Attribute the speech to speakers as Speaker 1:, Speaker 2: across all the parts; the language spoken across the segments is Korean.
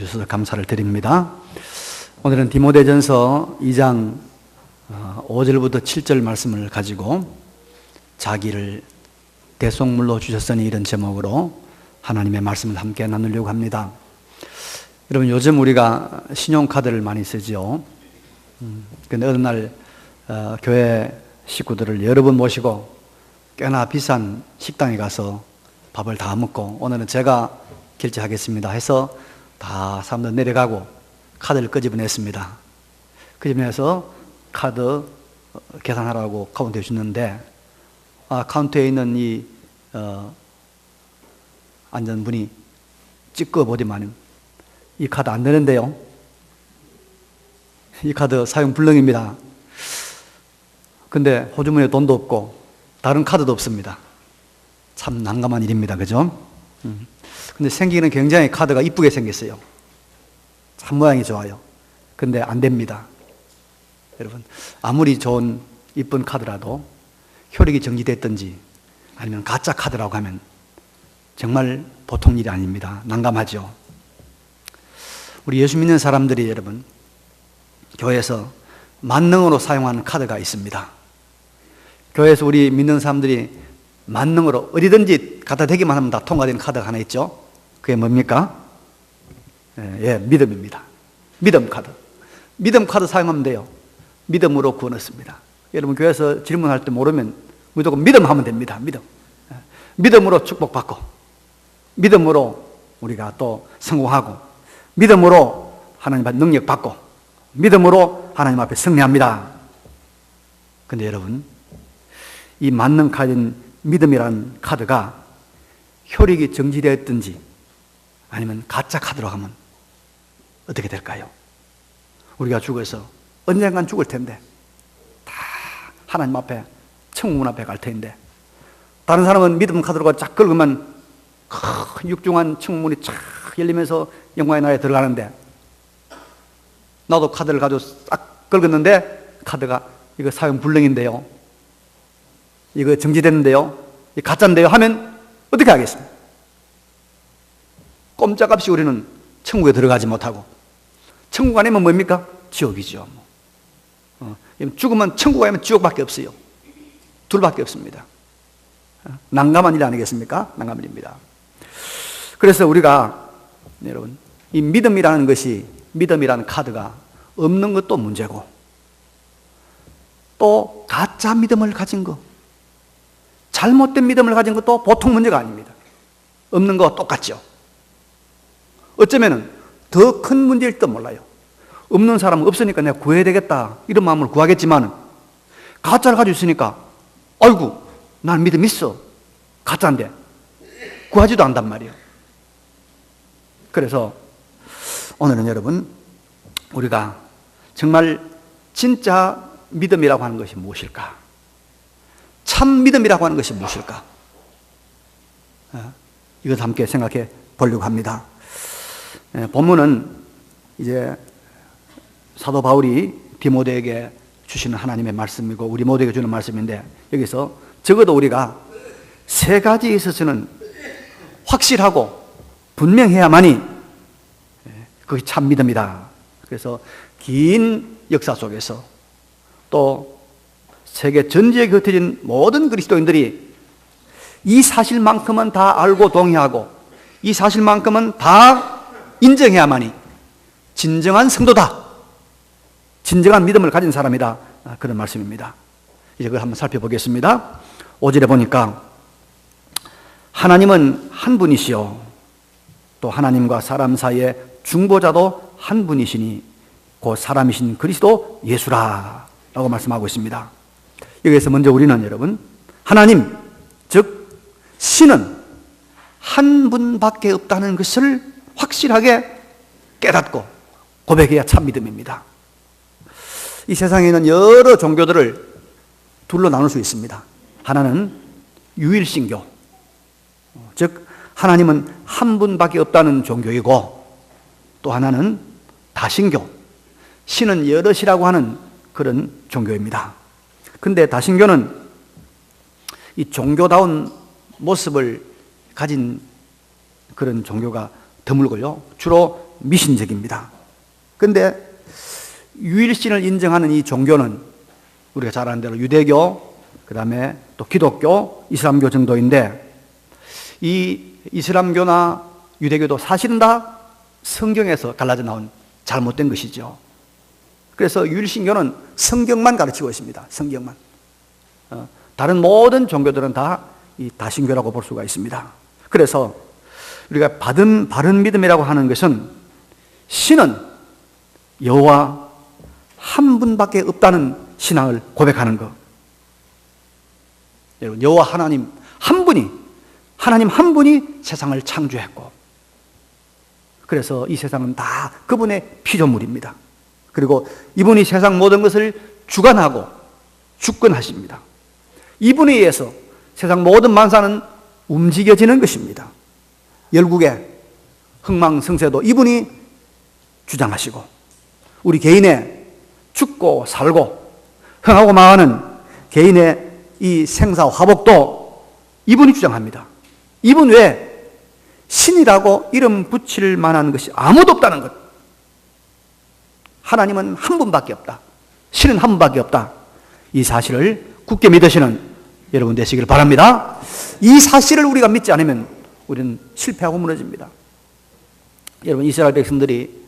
Speaker 1: 주셔서 감사를 드립니다. 오늘은 디모데전서 2장 5절부터 7절 말씀을 가지고 자기를 대속물로 주셨으니 이런 제목으로 하나님의 말씀을 함께 나누려고 합니다. 여러분, 요즘 우리가 신용카드를 많이 쓰지요. 근데 어느 날 교회 식구들을 여러 번 모시고 꽤나 비싼 식당에 가서 밥을 다 먹고 오늘은 제가 결제하겠습니다 해서 다 사람들 내려가고 카드를 끄집어냈습니다. 끄집어내서 카드 계산하라고 카운터에 주는데 카운터에 있는 이 앉은 분이 찍고 보더만 이 카드 안 되는데요. 이 카드 사용 불능입니다. 근데 호주머니에 돈도 없고 다른 카드도 없습니다. 참 난감한 일입니다. 그죠? 근데 생기는 굉장히 카드가 이쁘게 생겼어요. 참 모양이 좋아요. 근데 안 됩니다. 여러분, 아무리 좋은 이쁜 카드라도 효력이 정지됐든지 아니면 가짜 카드라고 하면 정말 보통 일이 아닙니다. 난감하죠. 우리 예수 믿는 사람들이 여러분 교회에서 만능으로 사용하는 카드가 있습니다. 교회에서 우리 믿는 사람들이 만능으로 어디든지 갖다 대기만 하면 다 통과되는 카드가 하나 있죠. 그게 뭡니까? 믿음입니다. 믿음 카드. 믿음 카드 사용하면 돼요. 믿음으로 구원 얻습니다. 여러분, 교회에서 질문할 때 모르면 무조건 믿음하면 됩니다. 믿음으로 축복받고, 믿음으로 우리가 또 성공하고, 믿음으로 하나님 앞에 능력 받고, 믿음으로 하나님 앞에 승리합니다. 근데 여러분, 이 만능 카드인 믿음이라는 카드가 효력이 정지되었든지 아니면 가짜 카드로 하면 어떻게 될까요? 우리가 죽어서 언젠간 죽을 텐데 다 하나님 앞에 천국문 앞에 갈 텐데 다른 사람은 믿음 카드로 쫙 긁으면 큰 육중한 천국문이 쫙 열리면서 영광의 나라에 들어가는데 나도 카드를 가지고 싹 긁었는데 카드가 이거 사용 불능인데요, 이거 정지됐는데요, 이 가짜인데요 하면 어떻게 하겠습니까? 꼼짝없이 우리는 천국에 들어가지 못하고, 천국 아니면 뭡니까? 지옥이죠. 죽으면 천국 아니면 지옥밖에 없어요. 둘밖에 없습니다. 난감한 일 아니겠습니까? 난감한 일입니다. 그래서 우리가 여러분, 이 믿음이라는 것이, 믿음이라는 카드가 없는 것도 문제고, 또 가짜 믿음을 가진 것, 잘못된 믿음을 가진 것도 보통 문제가 아닙니다. 없는 거 똑같죠. 어쩌면 더 큰 문제일지도 몰라요. 없는 사람은 없으니까 내가 구해야 되겠다 이런 마음으로 구하겠지만 가짜를 가지고 있으니까 아이고 난 믿음 있어, 가짜인데 구하지도 않단 말이에요. 그래서 오늘은 여러분, 우리가 정말 진짜 믿음이라고 하는 것이 무엇일까? 참 믿음이라고 하는 것이 무엇일까? 이것을 함께 생각해 보려고 합니다. 본문은 이제 사도 바울이 디모데에게 주시는 하나님의 말씀이고 우리 모두에게 주는 말씀인데, 여기서 적어도 우리가 세 가지에 있어서는 확실하고 분명해야만이 그게 참 믿음이다. 그래서 긴 역사 속에서 또 세계 전지에 흩어진 모든 그리스도인들이 이 사실만큼은 다 알고 동의하고 이 사실만큼은 다 인정해야만이 진정한 성도다, 진정한 믿음을 가진 사람이다, 그런 말씀입니다. 이제 그걸 한번 살펴보겠습니다. 5절에 보니까 하나님은 한 분이시요 또 하나님과 사람 사이의 중보자도 한 분이시니 곧 사람이신 그리스도 예수라 라고 말씀하고 있습니다. 여기에서 먼저 우리는 여러분, 하나님, 즉 신은 한 분밖에 없다는 것을 확실하게 깨닫고 고백해야 참 믿음입니다. 이 세상에 있는 여러 종교들을 둘로 나눌 수 있습니다. 하나는 유일신교, 즉 하나님은 한 분밖에 없다는 종교이고, 또 하나는 다신교, 신은 여럿이라고 하는 그런 종교입니다. 근데 다신교는 이 종교다운 모습을 가진 그런 종교가 드물고요. 주로 미신적입니다. 그런데 유일신을 인정하는 이 종교는 우리가 잘 아는 대로 유대교, 그 다음에 또 기독교, 이슬람교 정도인데, 이 이슬람교나 유대교도 사실은 다 성경에서 갈라져 나온 잘못된 것이죠. 그래서 유일신교는 성경만 가르치고 있습니다. 성경만. 다른 모든 종교들은 다 이 다신교라고 볼 수가 있습니다. 그래서 우리가 바른 믿음이라고 하는 것은 신은 여호와 한 분밖에 없다는 신앙을 고백하는 것. 여러분, 여호와 하나님 한 분이 세상을 창조했고, 그래서 이 세상은 다 그분의 피조물입니다. 그리고 이분이 세상 모든 것을 주관하고 주권하십니다. 이분에 의해서 세상 모든 만사는 움직여지는 것입니다. 열국의 흥망성쇠도 이분이 주장하시고, 우리 개인의 죽고 살고 흥하고 망하는 개인의 이 생사 화복도 이분이 주장합니다. 이분 외에 신이라고 이름 붙일 만한 것이 아무도 없다는 것. 하나님은 한 분밖에 없다. 신은 한 분밖에 없다. 이 사실을 굳게 믿으시는 여러분 되시길 바랍니다. 이 사실을 우리가 믿지 않으면 우리는 실패하고 무너집니다. 여러분, 이스라엘 백성들이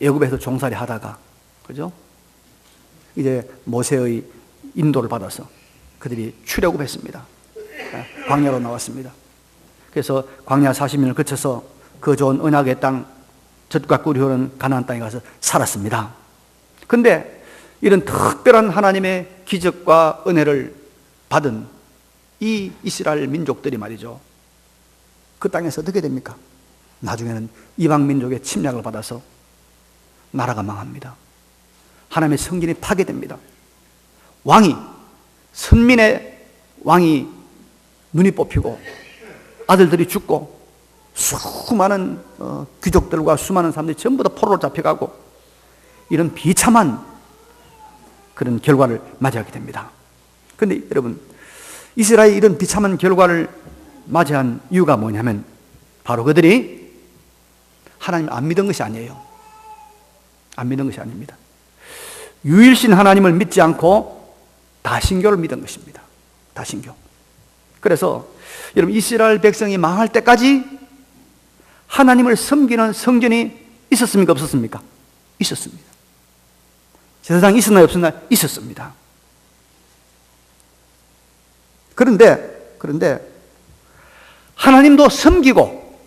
Speaker 1: 애굽에서 종살이 하다가, 그죠? 이제 모세의 인도를 받아서 그들이 출애굽했습니다. 광야로 나왔습니다. 그래서 광야 40년을 거쳐서 그 좋은 언약의 땅, 젖과 꿀이 흐르는 가나안 땅에 가서 살았습니다. 그런데 이런 특별한 하나님의 기적과 은혜를 받은 이 이스라엘 민족들이 말이죠, 그 땅에서 어떻게 됩니까? 나중에는 이방 민족의 침략을 받아서 나라가 망합니다. 하나님의 성전이 파괴됩니다. 선민의 왕이 눈이 뽑히고 아들들이 죽고 수많은 귀족들과 수많은 사람들이 전부 다 포로로 잡혀가고, 이런 비참한 그런 결과를 맞이하게 됩니다. 그런데 여러분, 이스라엘이 이런 비참한 결과를 맞이한 이유가 뭐냐면, 바로 그들이 하나님을 안 믿은 것이 아니에요. 안 믿은 것이 아닙니다. 유일신 하나님을 믿지 않고 다신교를 믿은 것입니다. 다신교. 그래서 여러분, 이스라엘 백성이 망할 때까지 하나님을 섬기는 성전이 있었습니까? 없었습니까? 있었습니다. 세상에 있었나요? 없었나요? 있었습니다. 그런데 하나님도 섬기고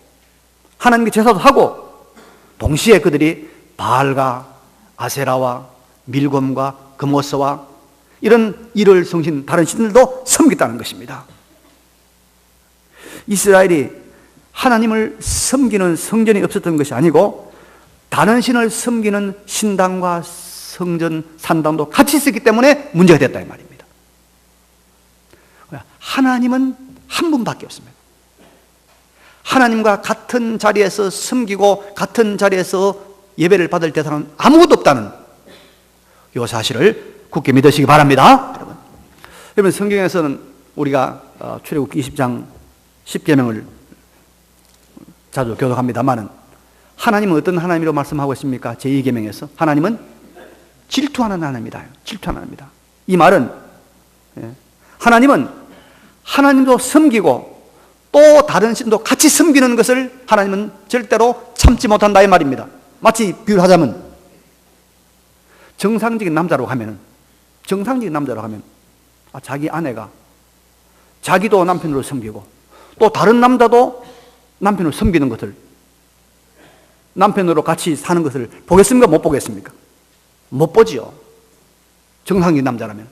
Speaker 1: 하나님께 제사도 하고, 동시에 그들이 바알과 아세라와 밀곰과 금오스와 이런 일월 성신 다른 신들도 섬겼다는 것입니다. 이스라엘이 하나님을 섬기는 성전이 없었던 것이 아니고, 다른 신을 섬기는 신당과 성전, 산당도 같이 있었기 때문에 문제가 됐다 이 말입니다. 하나님은 한 분밖에 없습니다. 하나님과 같은 자리에서 섬기고 같은 자리에서 예배를 받을 대상은 아무것도 없다는 이 사실을 굳게 믿으시기 바랍니다. 여러분, 성경에서는 우리가 출애굽기 20장 10계명을 자주 교독합니다만, 하나님은 어떤 하나님이라고 말씀하고 있습니까? 제2계명에서 하나님은 질투하는 하나님이다. 질투하는 하나님이다. 이 말은 하나님은 하나님도 섬기고 또 다른 신도 같이 섬기는 것을 하나님은 절대로 참지 못한다 이 말입니다. 마치 비유를 하자면, 정상적인 남자로 하면 자기 아내가 자기도 남편으로 섬기고 또 다른 남자도 남편을 섬기는 것을, 남편으로 같이 사는 것을 보겠습니까? 못 보겠습니까? 못 보지요. 정상적인 남자라면.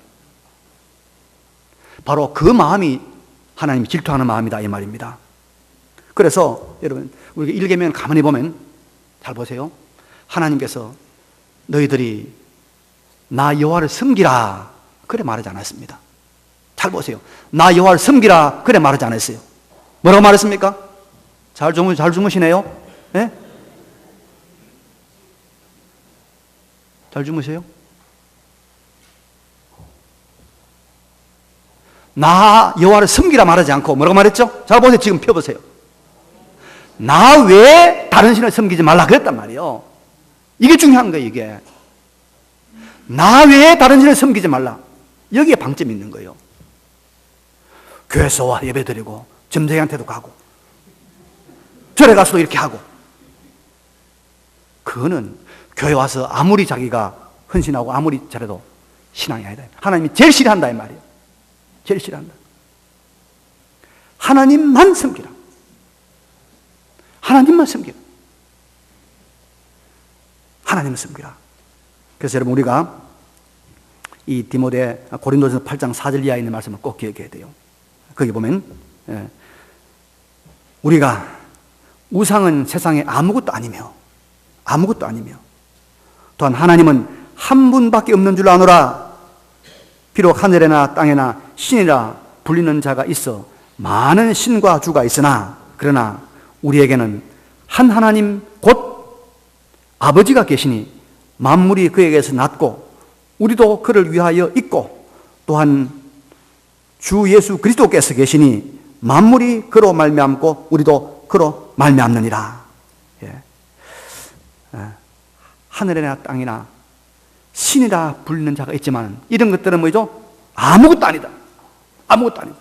Speaker 1: 바로 그 마음이 하나님이 질투하는 마음이다 이 말입니다. 그래서 여러분, 우리가 1계명을 가만히 보면, 잘 보세요. 하나님께서 너희들이 나 여호와를 섬기라 그래 말하지 않았습니다. 잘 보세요. 나 여호와를 섬기라 그래 말하지 않았어요. 뭐라고 말했습니까? 잘 주무시네요? 네? 잘 주무세요? 나 여호와를 섬기라 말하지 않고 뭐라고 말했죠? 잘 보세요. 지금 펴보세요. 나 외에 다른 신을 섬기지 말라 그랬단 말이에요. 이게 중요한 거예요. 이게 나 외에 다른 신을 섬기지 말라. 여기에 방점이 있는 거예요. 교회에서 와 예배드리고 점쟁이한테도 가고 절에 가서도 이렇게 하고, 그거는 교회 와서 아무리 자기가 헌신하고 아무리 잘해도 신앙이 아니다. 하나님이 제일 싫어한다 이 말이에요. 제일 싫어한다. 하나님만 섬기라. 하나님만 섬기라. 하나님을 섬기라. 그래서 여러분, 우리가 이 디모데 고린도전서 8장 4절 이하에 있는 말씀을 꼭 기억해야 돼요. 거기 보면 우리가 우상은 세상에 아무것도 아니며 또한 하나님은 한 분밖에 없는 줄 아노라. 비록 하늘에나 땅에나 신이라 불리는 자가 있어 많은 신과 주가 있으나 그러나 우리에게는 한 하나님 곧 아버지가 계시니 만물이 그에게서 났고 우리도 그를 위하여 있고 또한 주 예수 그리스도께서 계시니 만물이 그로 말미암고 우리도 그로 말미암느니라. 하늘이나 땅이나 신이라 불리는 자가 있지만 이런 것들은 뭐죠? 아무것도 아니다. 아무것도 아니다.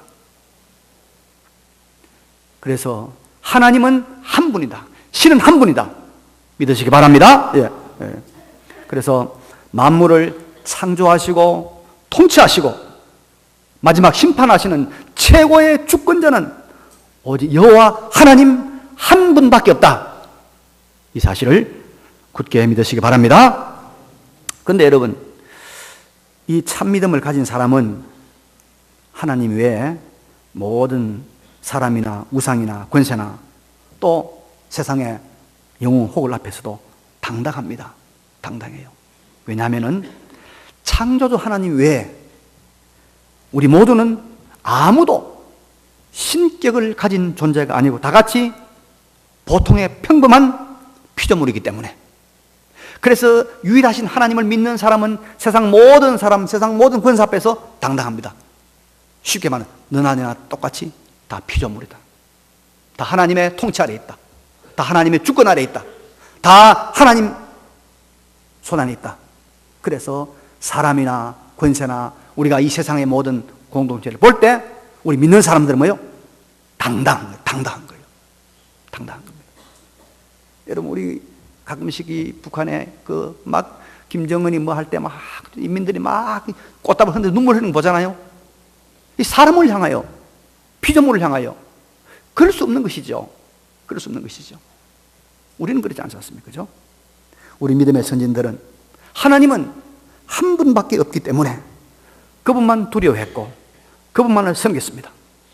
Speaker 1: 그래서 하나님은 한 분이다. 신은 한 분이다. 믿으시기 바랍니다. 그래서 만물을 창조하시고 통치하시고 마지막 심판하시는 최고의 주권자는 오직 여호와 하나님 한 분밖에 없다. 이 사실을 굳게 믿으시기 바랍니다. 그런데 여러분, 이 참믿음을 가진 사람은 하나님 외에 모든 사람이나 우상이나 권세나 또 세상의 영웅 혹을 앞에서도 당당합니다. 당당해요. 왜냐하면 창조주 하나님 외에 우리 모두는 아무도 신격을 가진 존재가 아니고 다 같이 보통의 평범한 피조물이기 때문에, 그래서 유일하신 하나님을 믿는 사람은 세상 모든 사람, 세상 모든 권세 앞에서 당당합니다. 쉽게 말하면 너나 내나 똑같이 다 피조물이다. 다 하나님의 통치 아래 있다. 다 하나님의 주권 아래 있다. 다 하나님 손 안에 있다. 그래서 사람이나 권세나 우리가 이 세상의 모든 공동체를 볼 때 우리 믿는 사람들은 뭐예요? 당당한 거예요. 당당한 거예요. 당당한 겁니다. 여러분, 우리 가끔씩 이 북한에 막 김정은이 뭐 할 때 막 인민들이 막 꽃다발 흔들어 눈물 흘리는 거 보잖아요. 이 사람을 향하여, 피조물을 향하여 그럴 수 없는 것이죠. 그럴 수 없는 것이죠. 우리는 그렇지 않지 않습니까? 그죠? 우리 믿음의 선진들은 하나님은 한 분밖에 없기 때문에 그분만 두려워했고 그분만을 섬겼습니다.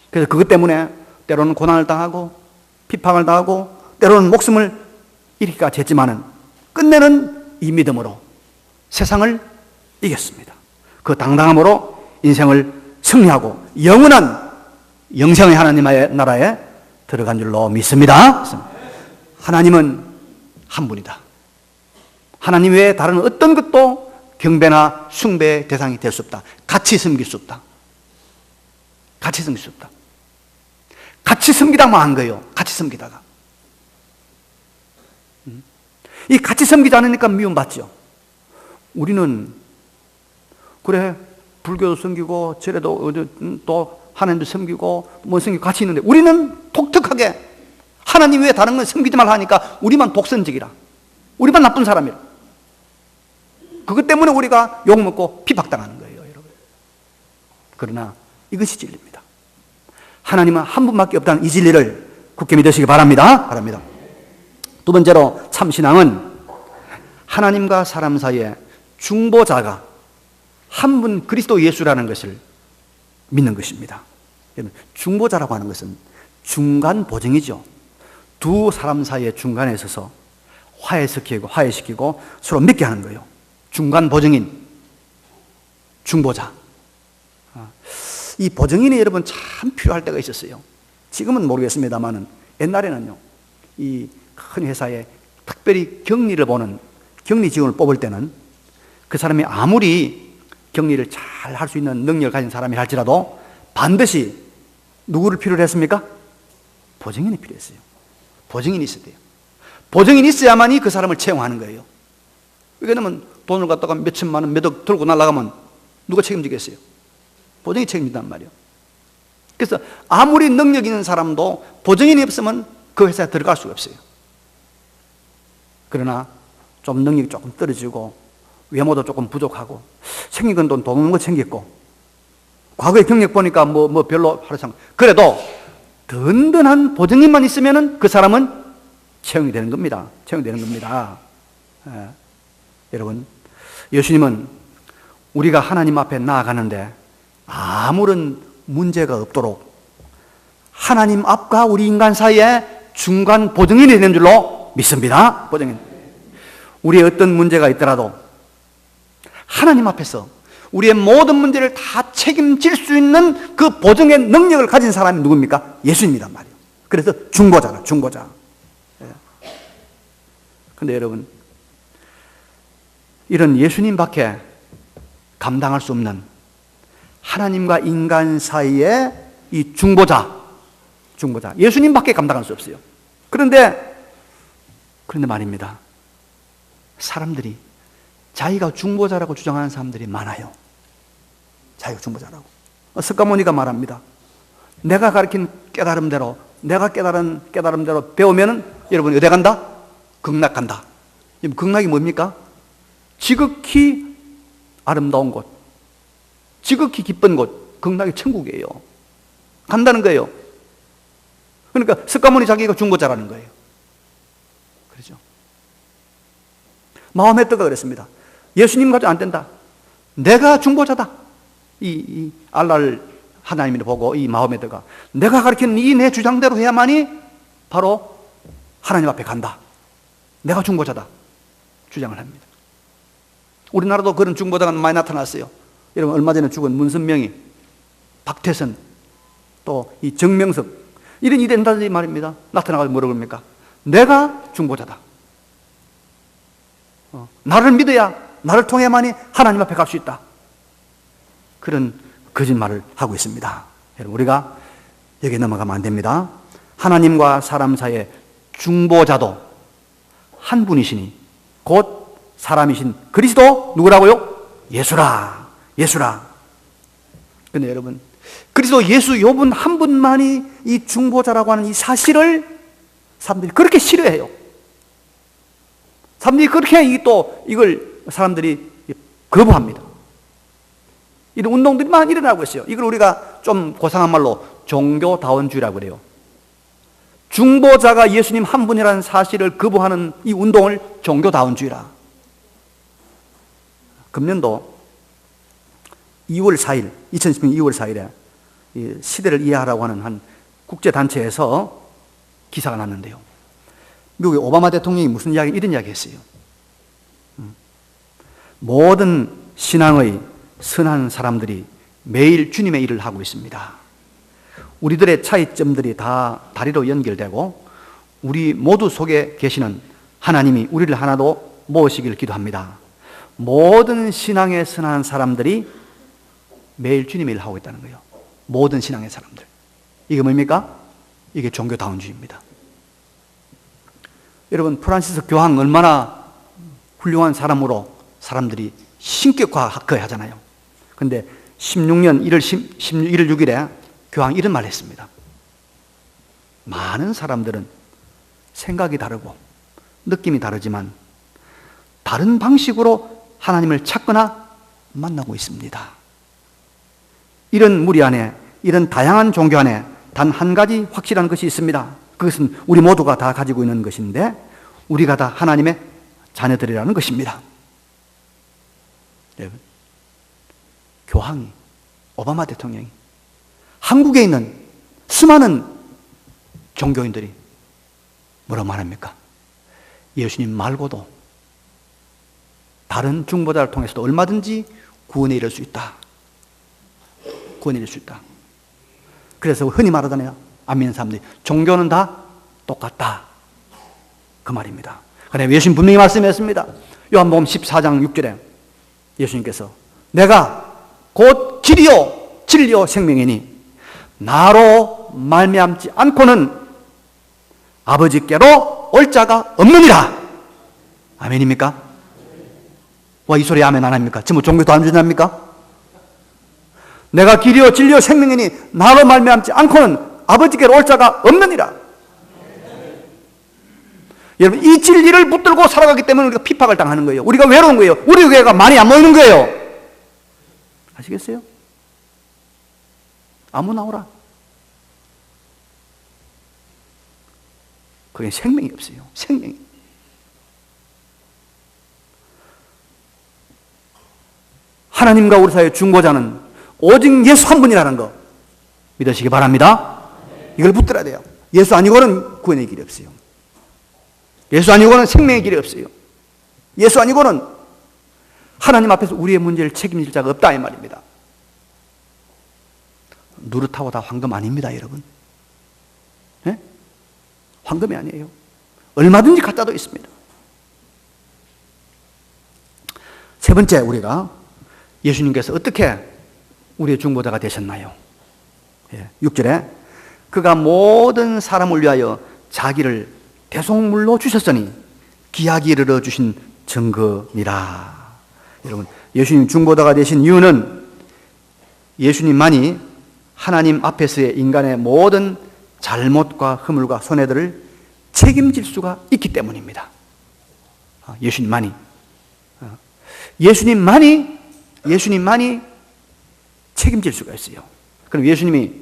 Speaker 1: 그래서 그것 때문에 때로는 고난을 당하고 비방을 당하고 때로는 목숨을 잃기까지 했지만은 끝내는 이 믿음으로 세상을 이겼습니다. 그 당당함으로 인생을 승리하고 영원한 영생의 하나님의 나라에 들어간 줄로 믿습니다. 하나님은 한 분이다. 하나님 외에 다른 어떤 것도 경배나 숭배의 대상이 될 수 없다. 같이 섬길 수 없다. 같이 섬길 수 없다. 같이 섬기다만 한 거예요. 같이 섬기다가. 이 같이 섬기지 않으니까 미움받죠. 우리는 그래 불교도 섬기고 절에도 또 하나님도 섬기고 뭐 섬기고 같이 있는데 우리는 독특하게 하나님 외에 다른 건 섬기지 말라 하니까 우리만 독선적이라, 우리만 나쁜 사람이라. 그것 때문에 우리가 욕먹고 비박당하는 거예요, 여러분. 그러나 이것이 진리입니다. 하나님은 한 분밖에 없다는 이 진리를 굳게 믿으시기 바랍니다. 두 번째로 참신앙은 하나님과 사람 사이에 중보자가 한 분 그리스도 예수라는 것을 믿는 것입니다. 중보자라고 하는 것은 중간 보증이죠. 두 사람 사이의 중간에 있어서 화해시키고 서로 믿게 하는 거예요. 중간 보증인, 중보자. 이 보증인이 여러분 참 필요할 때가 있었어요. 지금은 모르겠습니다만은 옛날에는요, 이 큰 회사에 특별히 격리를 보는 격리 직원을 뽑을 때는 그 사람이 아무리 격리를 잘 할 수 있는 능력을 가진 사람이 할지라도 반드시 누구를 필요로 했습니까? 보증인이 필요했어요. 보증인이 있어야 돼요. 보증인이 있어야만이 그 사람을 채용하는 거예요. 왜냐면 돈을 갖다가 몇 천만 원, 몇 억 들고 날아가면 누가 책임지겠어요? 보증이 책임진단 말이에요. 그래서 아무리 능력 있는 사람도 보증인이 없으면 그 회사에 들어갈 수가 없어요. 그러나 좀 능력이 조금 떨어지고 외모도 조금 부족하고 생긴 건 돈 없는 거 생겼고 과거의 경력 보니까 뭐 별로 하루상 그래도 든든한 보증인만 있으면은 그 사람은 채용이 되는 겁니다. 채용되는 겁니다. 예. 여러분, 예수님은 우리가 하나님 앞에 나아가는데 아무런 문제가 없도록 하나님 앞과 우리 인간 사이에 중간 보증인이 되는 줄로 믿습니다. 보증인. 우리의 어떤 문제가 있더라도 하나님 앞에서 우리의 모든 문제를 다 책임질 수 있는 그 보증의 능력을 가진 사람이 누굽니까? 예수님이란 말이에요. 그래서 중보자다, 중보자. 그런데 여러분, 이런 예수님밖에 감당할 수 없는 하나님과 인간 사이의 이 중보자, 예수님밖에 감당할 수 없어요. 그런데 말입니다. 사람들이 자기가 중보자라고 주장하는 사람들이 많아요. 자기가 중보자라고. 석가모니가 말합니다. 내가 가르친 깨달음대로, 내가 깨달은 깨달음대로 배우면은 여러분 어디 간다? 극락 간다. 극락이 뭡니까? 지극히 아름다운 곳, 지극히 기쁜 곳, 극락이 천국이에요. 간다는 거예요. 그러니까 석가모니 자기가 중보자라는 거예요. 그렇죠? 마호메트가 그랬습니다. 예수님 가지고 안 된다. 내가 중보자다. 이 알라를 하나님을 보고 이 마호메트가 내가 가르치는 이 내 주장대로 해야만이 바로 하나님 앞에 간다. 내가 중보자다. 주장을 합니다. 우리나라도 그런 중보자가 많이 나타났어요. 여러분, 얼마 전에 죽은 문선명이, 박태선, 또 이 정명석, 이런 이된다들이 말입니다. 나타나가지고 뭐라고 합니까? 내가 중보자다. 나를 믿어야, 나를 통해야만이 하나님 앞에 갈 수 있다. 그런 거짓말을 하고 있습니다. 여러분, 우리가 여기에 넘어가면 안 됩니다. 하나님과 사람 사이의 중보자도 한 분이시니 곧 사람이신 그리스도 누구라고요? 예수라. 근데 여러분, 그리스도 예수 요 분 한 분만이 이 중보자라고 하는 이 사실을 사람들이 그렇게 싫어해요. 사람들이 그렇게 이걸 사람들이 거부합니다. 이런 운동들이 많이 일어나고 있어요. 이걸 우리가 좀 고상한 말로 종교다원주의라고 그래요. 중보자가 예수님 한 분이라는 사실을 거부하는 이 운동을 종교다원주의라. 금년도 2월 4일, 2010년 2월 4일에 시대를 이해하라고 하는 한 국제단체에서 기사가 났는데요. 미국의 오바마 대통령이 이런 이야기 했어요. 모든 신앙의 선한 사람들이 매일 주님의 일을 하고 있습니다. 우리들의 차이점들이 다 다리로 연결되고 우리 모두 속에 계시는 하나님이 우리를 하나도 모으시기를 기도합니다. 모든 신앙의 선한 사람들이 매일 주님의 일을 하고 있다는 거예요. 모든 신앙의 사람들. 이게 뭡니까? 이게 종교다원주의입니다. 여러분, 프란시스 교황 얼마나 훌륭한 사람으로 사람들이 신격화하잖아요. 그런데 16년 1월 6일에 교황이 이런 말을 했습니다. 많은 사람들은 생각이 다르고 느낌이 다르지만 다른 방식으로 하나님을 찾거나 만나고 있습니다. 이런 무리 안에, 이런 다양한 종교 안에 단 한 가지 확실한 것이 있습니다. 그것은 우리 모두가 다 가지고 있는 것인데 우리가 다 하나님의 자녀들이라는 것입니다. 여러분, 교황이, 오바마 대통령이, 한국에 있는 수많은 종교인들이 뭐라고 말합니까? 예수님 말고도 다른 중보자를 통해서도 얼마든지 구원에 이를 수 있다. 구원에 이를 수 있다. 그래서 흔히 말하잖아요. 안 믿는 사람들이 종교는 다 똑같다. 그 말입니다. 그런데 예수님 분명히 말씀했습니다. 요한복음 14장 6절에 예수님께서 내가 곧 길이요 진리요 생명이니 나로 말미암지 않고는 아버지께로 올 자가 없느니라. 아멘입니까? 와, 이 소리 아멘 안 합니까? 지금 종교도 안 주냐입니까? 내가 길이요 진리요 생명이니 나로 말미암지 않고는 아버지께로 올 자가 없느니라. 여러분, 이 진리를 붙들고 살아가기 때문에 우리가 핍박을 당하는 거예요. 우리가 외로운 거예요. 우리 교회가 많이 안 모이는 거예요. 아시겠어요? 아무 나오라. 그게 생명이 없어요. 생명이. 하나님과 우리 사이의 중보자는 오직 예수 한 분이라는 거 믿으시기 바랍니다. 이걸 붙들어야 돼요. 예수 아니고는 구원의 길이 없어요. 예수 아니고는 생명의 길이 없어요. 예수 아니고는 하나님 앞에서 우리의 문제를 책임질 자가 없다 이 말입니다. 누릇하고 다 황금 아닙니다, 여러분. 네? 황금이 아니에요. 얼마든지 가짜도 있습니다. 세 번째, 우리가 예수님께서 어떻게 우리의 중보자가 되셨나요? 6절에 그가 모든 사람을 위하여 자기를 대속물로 주셨으니 기약이 이르러 주신 증거니라. 여러분, 예수님 중보자가 되신 이유는 예수님만이 하나님 앞에서의 인간의 모든 잘못과 허물과 손해들을 책임질 수가 있기 때문입니다. 예수님만이 책임질 수가 있어요. 그럼 예수님이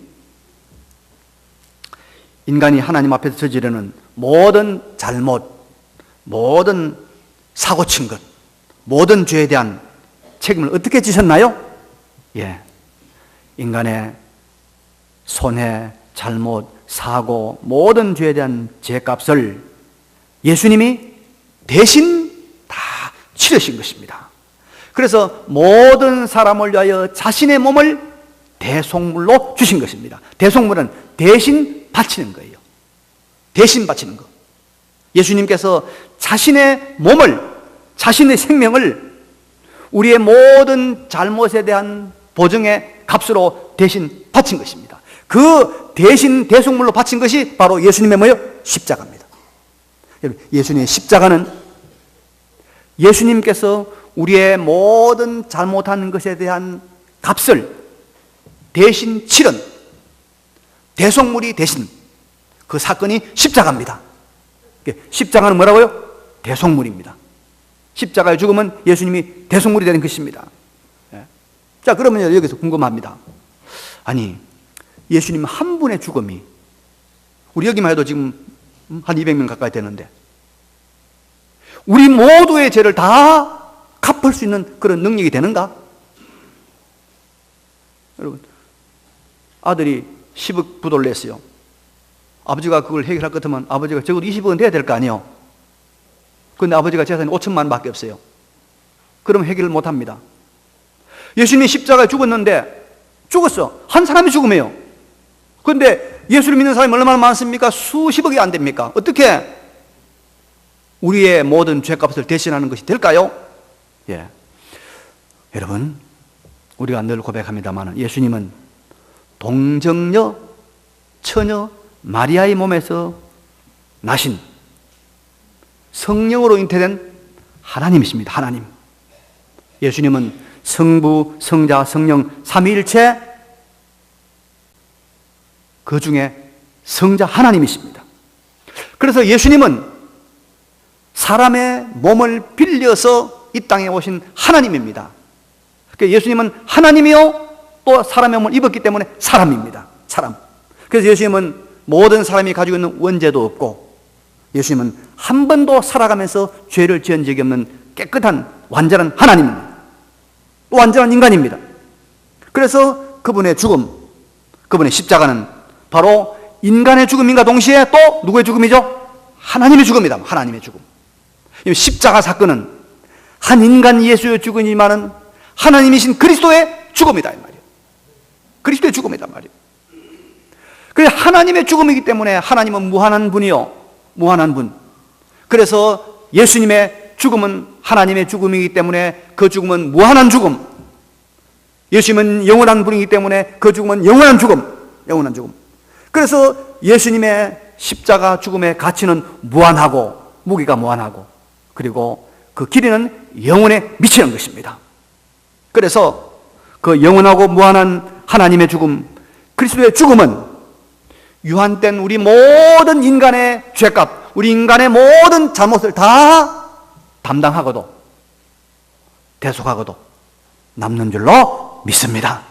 Speaker 1: 인간이 하나님 앞에서 저지르는 모든 잘못, 모든 사고친 것, 모든 죄에 대한 책임을 어떻게 지셨나요? 인간의 손해, 잘못, 사고, 모든 죄에 대한 죄값을 예수님이 대신 다 치르신 것입니다. 그래서 모든 사람을 위하여 자신의 몸을 대속물로 주신 것입니다. 대속물은 대신 바치는 거예요. 대신 바치는 거. 예수님께서 자신의 몸을, 자신의 생명을 우리의 모든 잘못에 대한 보증의 값으로 대신 바친 것입니다. 그 대신 대속물로 바친 것이 바로 예수님의 뭐예요? 십자가입니다. 예수님의 십자가는 예수님께서 우리의 모든 잘못한 것에 대한 값을 대신 치른 대속물이 되신 그 사건이 십자가입니다. 십자가는 뭐라고요? 대속물입니다. 십자가의 죽음은 예수님이 대속물이 되는 것입니다. 자, 그러면 여기서 궁금합니다. 아니, 예수님 한 분의 죽음이, 우리 여기만 해도 지금 한 200명 가까이 되는데, 우리 모두의 죄를 다 갚을 수 있는 그런 능력이 되는가? 여러분, 아들이 10억 부도를 냈어요. 아버지가 그걸 해결할 것 같으면 아버지가 적어도 20억은 돼야 될 거 아니에요. 그런데 아버지가 재산이 5천만 원밖에 없어요. 그럼 해결을 못 합니다. 예수님이 십자가에 죽었는데, 죽었어. 한 사람이 죽음이에요. 그런데 예수를 믿는 사람이 얼마나 많습니까? 수십억이 안 됩니까? 어떻게 우리의 모든 죄값을 대신하는 것이 될까요? 여러분, 우리가 늘 고백합니다만 예수님은 동정녀, 처녀 마리아의 몸에서 나신 성령으로 잉태된 하나님이십니다. 하나님. 예수님은 성부, 성자, 성령 삼위일체 그 중에 성자 하나님이십니다. 그래서 예수님은 사람의 몸을 빌려서 이 땅에 오신 하나님입니다. 그러니까 예수님은 하나님이요 또 사람의 몸을 입었기 때문에 사람입니다. 사람. 그래서 예수님은 모든 사람이 가지고 있는 원죄도 없고 예수님은 한 번도 살아가면서 죄를 지은 적이 없는 깨끗한 완전한 하나님입니다. 또 완전한 인간입니다. 그래서 그분의 죽음, 그분의 십자가는 바로 인간의 죽음인가 동시에 또 누구의 죽음이죠? 하나님의 죽음이다. 하나님의 죽음. 십자가 사건은 한 인간 예수의 죽음이지만은 하나님이신 그리스도의 죽음이다 이 말이에요. 그리스도의 죽음이다 말이에요. 그래서 하나님의 죽음이기 때문에 하나님은 무한한 분이요, 무한한 분. 그래서 예수님의 죽음은 하나님의 죽음이기 때문에 그 죽음은 무한한 죽음. 예수님은 영원한 분이기 때문에 그 죽음은 영원한 죽음. 영원한 죽음. 그래서 예수님의 십자가 죽음의 가치는 무한하고 무게가 무한하고 그리고 그 길이는 영원에 미치는 것입니다. 그래서 그 영원하고 무한한 하나님의 죽음, 그리스도의 죽음은 유한된 우리 모든 인간의 죄값, 우리 인간의 모든 잘못을 다 담당하고도 대속하고도 남는 줄로 믿습니다.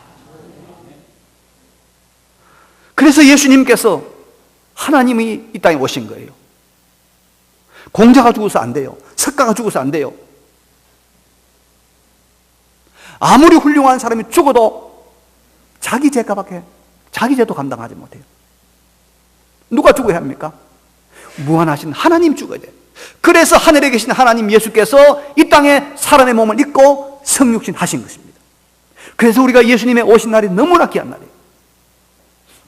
Speaker 1: 그래서 예수님께서 하나님이 이 땅에 오신 거예요. 공자가 죽어서 안 돼요. 석가가 죽어서 안 돼요. 아무리 훌륭한 사람이 죽어도 자기 죄값밖에 자기 죄도 감당하지 못해요. 누가 죽어야 합니까? 무한하신 하나님 죽어야 돼요. 그래서 하늘에 계신 하나님 예수께서 이 땅에 사람의 몸을 입고 성육신 하신 것입니다. 그래서 우리가 예수님의 오신 날이 너무나 귀한 날이에요.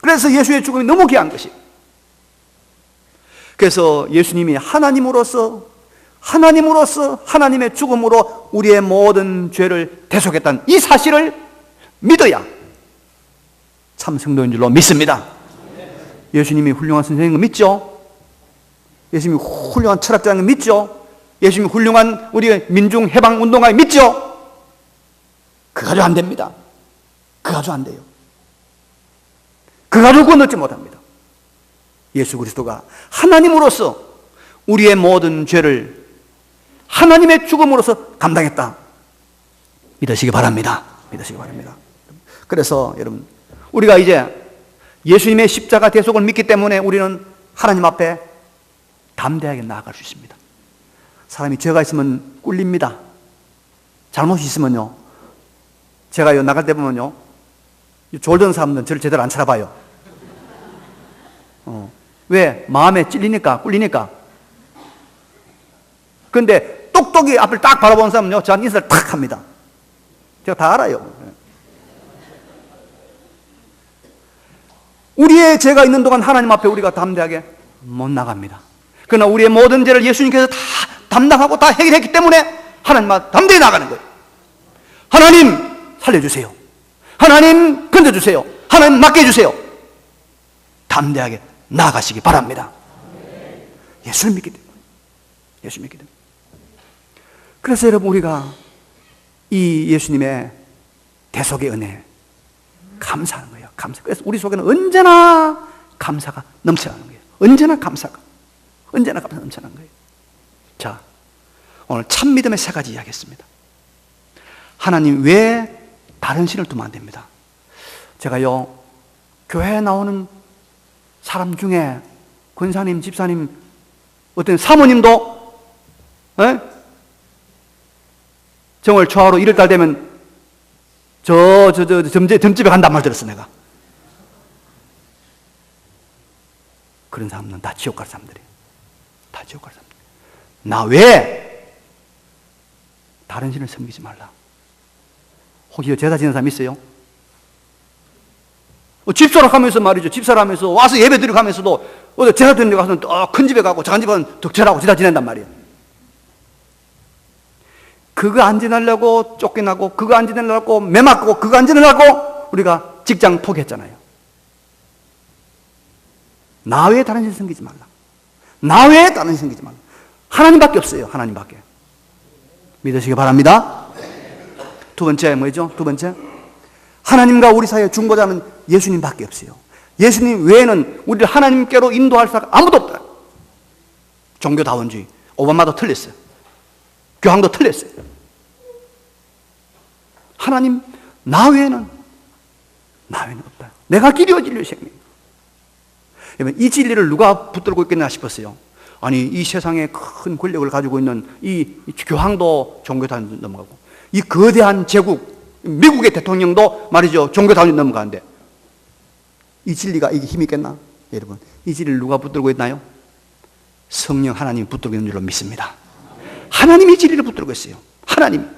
Speaker 1: 그래서 예수의 죽음이 너무 귀한 것이에요. 그래서 예수님이 하나님으로서 하나님의 죽음으로 우리의 모든 죄를 대속했다는 이 사실을 믿어야 참 성도인 줄로 믿습니다. 예수님이 훌륭한 선생님인 거 믿죠? 예수님이 훌륭한 철학자인 거 믿죠? 예수님이 훌륭한 우리의 민중 해방 운동가인 거 믿죠? 그 가지고 안 됩니다. 그 가지고 안 돼요. 그 가지고 건너지 못합니다. 예수 그리스도가 하나님으로서 우리의 모든 죄를 하나님의 죽음으로서 감당했다. 믿으시기 바랍니다. 믿으시기 바랍니다. 그래서 여러분, 우리가 이제 예수님의 십자가 대속을 믿기 때문에 우리는 하나님 앞에 담대하게 나아갈 수 있습니다. 사람이 죄가 있으면 꿀립니다. 잘못이 있으면요, 제가 나갈 때 보면요, 졸던 사람들은 저를 제대로 안 찾아봐요. 왜? 마음에 찔리니까, 꿀리니까. 그런데 똑똑히 앞을 딱 바라보는 사람은요, 저한테 인사를 탁 합니다. 제가 다 알아요. 우리의 죄가 있는 동안 하나님 앞에 우리가 담대하게 못 나갑니다. 그러나 우리의 모든 죄를 예수님께서 다 담당하고 다 해결했기 때문에 하나님 앞에 담대히 나가는 거예요. 하나님 살려주세요. 하나님 건져주세요. 하나님 맡겨주세요. 담대하게 나아가시기 바랍니다. 예수를 믿기 때문에. 예수 믿기 때문에. 그래서 여러분, 우리가 이 예수님의 대속의 은혜 감사하는 거예요. 감사. 그래서 우리 속에는 언제나 감사가 넘쳐나는 거예요. 언제나 감사가 넘쳐나는 거예요. 자, 오늘 참 믿음의 세 가지 이야기했습니다. 하나님 외에 다른 신을 두면 안 됩니다. 제가요, 교회에 나오는 사람 중에 권사님, 집사님, 어떤 사모님도 정월 초하루 1월달 되면 점집에 간단 말 들었어, 내가. 그런 사람들은 다 지옥 갈 사람들이에요. 다 지옥 갈 사람들. 나 외에 다른 신을 섬기지 말라. 혹시 제사 지는 사람 있어요? 집사람 하면서 말이죠. 집사람 하면서 와서 예배 드리고 하면서도 제사 드리는 데 가서는 큰 집에 가고 작은 집에 가서 덕절하고 제사 지낸단 말이에요. 그거 안 지내려고 쫓겨나고, 그거 안 지내려고 매 맞고, 그거 안 지내려고 우리가 직장 포기했잖아요. 나 외에 다른 신 섬기지 말라. 나 외에 다른 신 섬기지 말라. 하나님밖에 없어요. 하나님밖에. 믿으시기 바랍니다. 두 번째 뭐죠? 두 번째, 하나님과 우리 사이의 중보자는 예수님밖에 없어요. 예수님 외에는 우리를 하나님께로 인도할 사람 아무도 없다. 종교다원주의, 오바마도 틀렸어요. 교황도 틀렸어요. 하나님, 나 외에는 없다. 내가 길이요 진리요 생명이다. 여러분, 이 진리를 누가 붙들고 있겠나 싶었어요. 아니, 이 세상에 큰 권력을 가지고 있는 이 교황도 종교다원 넘어가고, 이 거대한 제국 미국의 대통령도 말이죠, 종교다원이 넘어가는데 이 진리가 이게 힘이 있겠나? 여러분, 이 진리를 누가 붙들고 있나요? 성령 하나님이 붙들고 있는 줄로 믿습니다. 하나님이 이 진리를 붙들고 있어요. 하나님.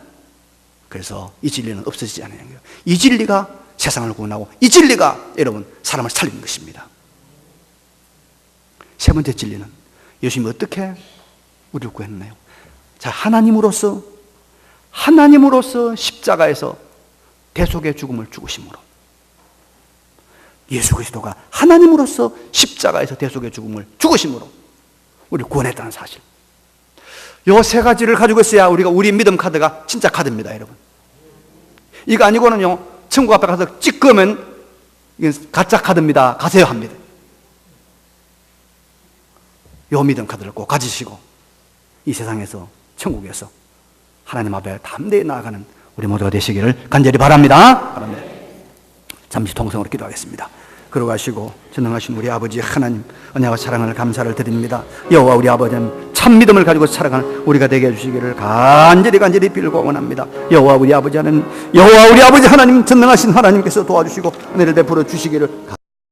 Speaker 1: 그래서 이 진리는 없어지지 않아요. 이 진리가 세상을 구원하고, 이 진리가 여러분 사람을 살리는 것입니다. 세 번째 진리는 예수님이 어떻게 우리를 구했나요? 자, 하나님으로서 십자가에서 대속의 죽음을 죽으심으로 예수 그리스도가 하나님으로서 십자가에서 대속의 죽음을 죽으심으로 우리를 구원했다는 사실. 요 세 가지를 가지고 있어야 우리 믿음 카드가 진짜 카드입니다, 여러분. 이거 아니고는요, 천국 앞에 가서 찍으면 이건 가짜 카드입니다. 가세요 합니다. 요 믿음 카드를 꼭 가지시고 이 세상에서, 천국에서 하나님 앞에 담대히 나아가는 우리 모두가 되시기를 간절히 바랍니다. 잠시 통성으로 기도하겠습니다. 걸어가시고 전능하신 우리 아버지 하나님, 은혜와 사랑을 감사를 드립니다. 여호와 우리 아버지는 참 믿음을 가지고 살아가는 우리가 되게 해주시기를 간절히 빌고 원합니다. 여호와 우리 아버지 하나님, 여호와 우리 아버지 하나님, 전능하신 하나님께서 도와주시고 은혜를 베풀어 주시기를